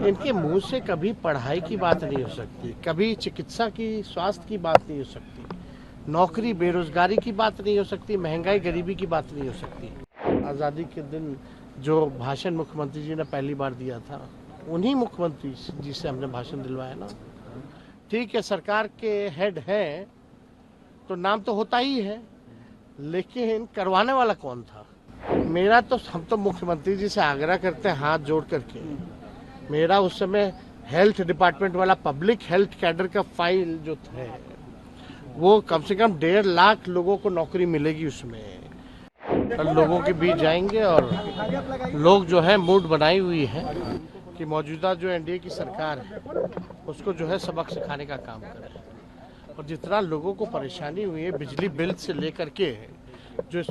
इनके मुंह से कभी पढ़ाई की बात नहीं हो सकती, कभी चिकित्सा की, स्वास्थ्य की बात नहीं हो सकती, नौकरी बेरोजगारी की बात नहीं हो सकती, महंगाई गरीबी की बात नहीं हो सकती। आज़ादी के दिन जो भाषण मुख्यमंत्री जी ने पहली बार दिया था, उन्हीं मुख्यमंत्री जी से हमने भाषण दिलवाया ना। ठीक है, सरकार के हेड हैं तो नाम तो होता ही है, लेकिन करवाने वाला कौन था? मेरा तो, हम तो मुख्यमंत्री जी से आग्रह करते हैं हाथ जोड़ करके, मेरा उस समय हेल्थ डिपार्टमेंट वाला पब्लिक हेल्थ कैडर का फाइल जो है वो कम से कम 1.5 लाख लोगों को नौकरी मिलेगी उसमें। लोगों के बीच जाएंगे और लोग जो है मूड बनाई हुई है कि मौजूदा जो एनडीए की सरकार है उसको जो है सबक सिखाने का काम करें। और जितना लोगों को परेशानी हुई है बिजली बिल से लेकर के, जो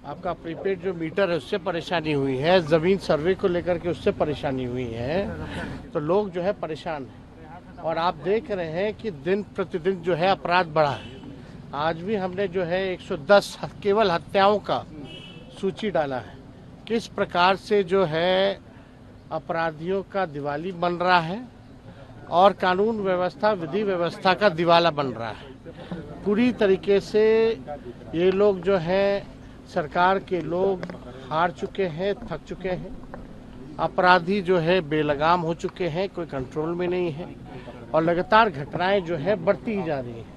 आपका प्रीपेड जो मीटर है उससे परेशानी हुई है, ज़मीन सर्वे को लेकर के उससे परेशानी हुई है, तो लोग जो है परेशान हैं। और आप देख रहे हैं कि दिन प्रतिदिन जो है अपराध बढ़ा है। आज भी हमने जो है 110 केवल हत्याओं का सूची डाला है। किस प्रकार से जो है अपराधियों का दिवाली बन रहा है और कानून व्यवस्था, विधि व्यवस्था का दिवाला बन रहा है। पूरी तरीके से ये लोग जो है, सरकार के लोग हार चुके हैं, थक चुके हैं। अपराधी जो है बेलगाम हो चुके हैं, कोई कंट्रोल में नहीं है और लगातार घटनाएं जो है बढ़ती ही जा रही हैं।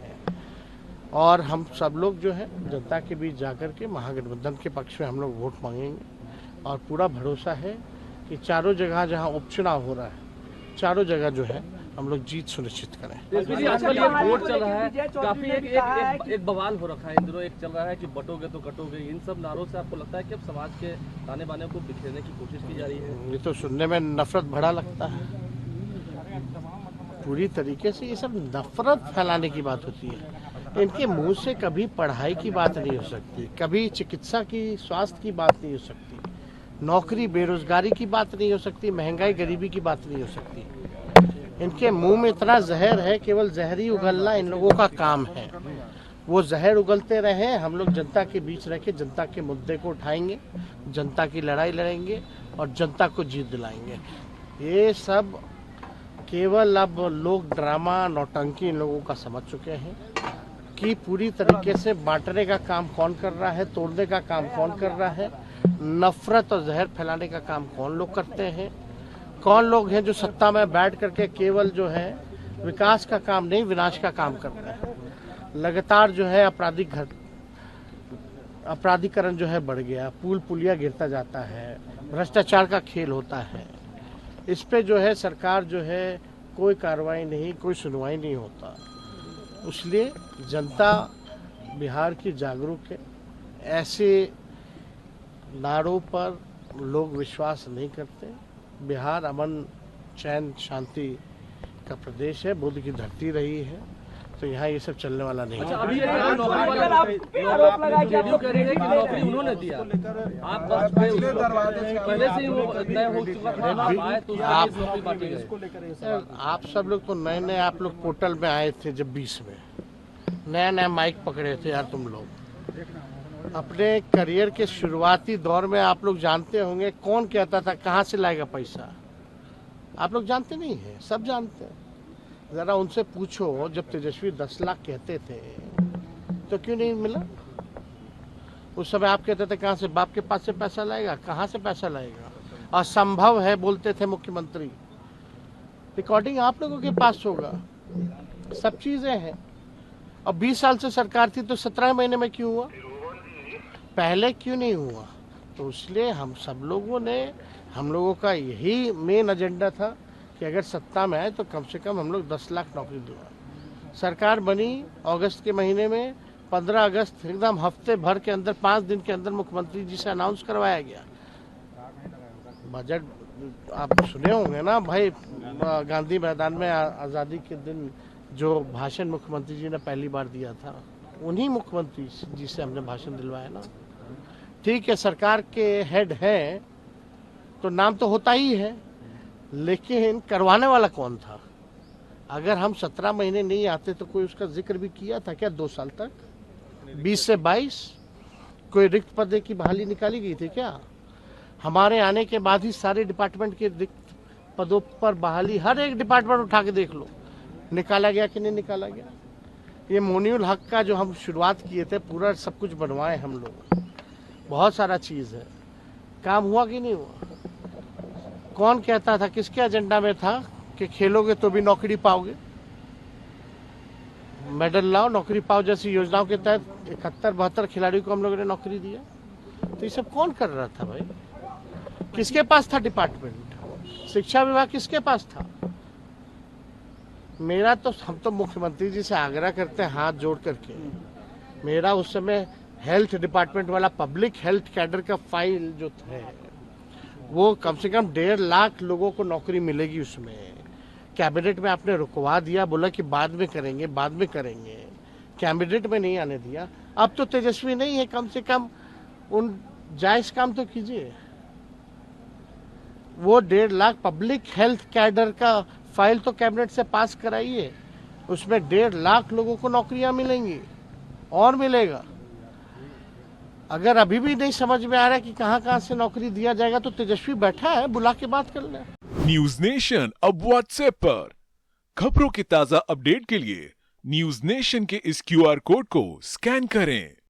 और हम सब लोग जो है जनता के बीच जाकर के महागठबंधन के पक्ष में हम लोग वोट मांगेंगे और पूरा भरोसा है कि चारों जगह जहां उपचुनाव हो रहा है, चारों जगह जो है हम लोग जीत सुनिश्चित करें। आजकल ये वोट चल रहा है, काफी एक बवाल हो रखा है इन दिनों। एक चल रहा है कि बटोगे तो कटोगे। इन सब नारों से आपको लगता है कि अब समाज के ताने बाने को बिखेरने की कोशिश की जा रही है? ये तो सुनने में नफरत भरा लगता है। पूरी तरीके से ये सब नफरत फैलाने की बात होती है। इनके मुंह से कभी पढ़ाई की बात नहीं हो सकती, कभी चिकित्सा की, स्वास्थ्य की बात नहीं हो सकती, नौकरी बेरोजगारी की बात नहीं हो सकती, महंगाई गरीबी की बात नहीं हो सकती। इनके मुंह में इतना जहर है, केवल जहर ही उगलना इन लोगों का काम है। वो जहर उगलते रहे, हम लोग जनता के बीच रह के जनता के मुद्दे को उठाएंगे, जनता की लड़ाई लड़ेंगे और जनता को जीत दिलाएंगे। ये सब केवल अब लोग ड्रामा, नौटंकी इन लोगों का समझ चुके हैं कि पूरी तरीके से बांटने का काम कौन कर रहा है, तोड़ने का काम कौन कर रहा है, नफरत और जहर फैलाने का काम कौन लोग करते हैं, कौन लोग हैं जो सत्ता में बैठ करके केवल जो है विकास का काम नहीं, विनाश का काम कर रहे हैं। लगातार जो है अपराधीकरण जो है बढ़ गया, पुल पुलिया गिरता जाता है, भ्रष्टाचार का खेल होता है। इस पे जो है सरकार जो है कोई कार्रवाई नहीं, कोई सुनवाई नहीं होता। इसलिए जनता बिहार की जागरूक है। ऐसे नारों पर लोग विश्वास नहीं करते। बिहार अमन, चैन, शांति का प्रदेश है, बुद्ध की धरती रही है, तो यहाँ ये सब चलने वाला नहीं। अच्छा, अभी जेडीयू कह रही है कि नौकरी उन्होंने दिया, आप पहले से ही वो तय हो चुका था, आप सब लोग तो नए नए आप लोग पोर्टल में आए थे जब 20 में नया नया माइक पकड़े थे यार। तुम लोग अपने करियर के शुरुआती दौर में आप लोग जानते होंगे कौन कहता था कहाँ से लाएगा पैसा। आप लोग जानते नहीं हैं, सब जानते हैं। जरा उनसे पूछो, जब तेजस्वी 10 लाख कहते थे तो क्यों नहीं मिला? उस समय आप कहते थे कहाँ से, बाप के पास से पैसा लाएगा, कहाँ से पैसा लाएगा, असंभव है बोलते थे मुख्यमंत्री। रिकॉर्डिंग आप लोगों के पास होगा, सब चीजें हैं। और 20 साल से सरकार थी तो 17 महीने में क्यों हुआ, पहले क्यों नहीं हुआ? तो इसलिए हम सब लोगों ने, हम लोगों का यही मेन एजेंडा था कि अगर सत्ता में आए तो कम से कम हम लोग 10 लाख नौकरी दिलवाएं। सरकार बनी अगस्त के महीने में, 15 अगस्त एकदम हफ्ते भर के अंदर, 5 दिन के अंदर मुख्यमंत्री जी से अनाउंस करवाया गया। बजट आप सुने होंगे ना भाई, गांधी मैदान में आज़ादी के दिन जो भाषण मुख्यमंत्री जी ने पहली बार दिया था, उन्हीं मुख्यमंत्री जी से हमने भाषण दिलवाया ना। ठीक है, सरकार के हेड हैं तो नाम तो होता ही है, लेकिन करवाने वाला कौन था? अगर हम 17 महीने नहीं आते तो कोई उसका जिक्र भी किया था क्या 2 साल तक? 20 से 22 कोई रिक्त पद की बहाली निकाली गई थी क्या? हमारे आने के बाद ही सारे डिपार्टमेंट के रिक्त पदों पर बहाली हर एक डिपार्टमेंट उठा के देख लो, निकाला गया कि नहीं निकाला गया। ये मोनियुल हक का जो हम शुरुआत किए थे, पूरा सब कुछ बनवाए हम लोग, बहुत सारा चीज़ है, काम हुआ कि नहीं हुआ। कौन कहता था, किसके एजेंडा में था कि खेलोगे तो भी नौकरी पाओगे, मेडल लाओ नौकरी पाओ जैसी योजनाओं के तहत 71-72 खिलाड़ियों को हम लोगों ने नौकरी दिया। तो ये सब कौन कर रहा था भाई, किसके पास था डिपार्टमेंट, शिक्षा विभाग किसके पास था। मेरा तो, हम तो मुख्यमंत्री जी से आग्रह करते हैं हाथ जोड़ करके, मेरा उस समय हेल्थ डिपार्टमेंट वाला पब्लिक हेल्थ कैडर का फाइल जो है वो कम से कम 1.5 लाख लोगों को नौकरी मिलेगी उसमें। कैबिनेट में आपने रुकवा दिया, बोला कि बाद में करेंगे बाद में करेंगे, कैबिनेट में नहीं आने दिया। अब तो तेजस्वी नहीं है, कम से कम उन जायज काम तो कीजिए। वो 1.5 लाख पब्लिक हेल्थ कैडर का फाइल तो कैबिनेट से पास कराइए, उसमें 1.5 लाख लोगों को नौकरियां मिलेंगी और मिलेगा। अगर अभी भी नहीं समझ में आ रहा है कि कहां से नौकरी दिया जाएगा तो तेजस्वी बैठा है, बुला के बात कर ले। न्यूज नेशन अब व्हाट्सएप पर खबरों के ताजा अपडेट के लिए न्यूज नेशन के इस QR कोड को स्कैन करें।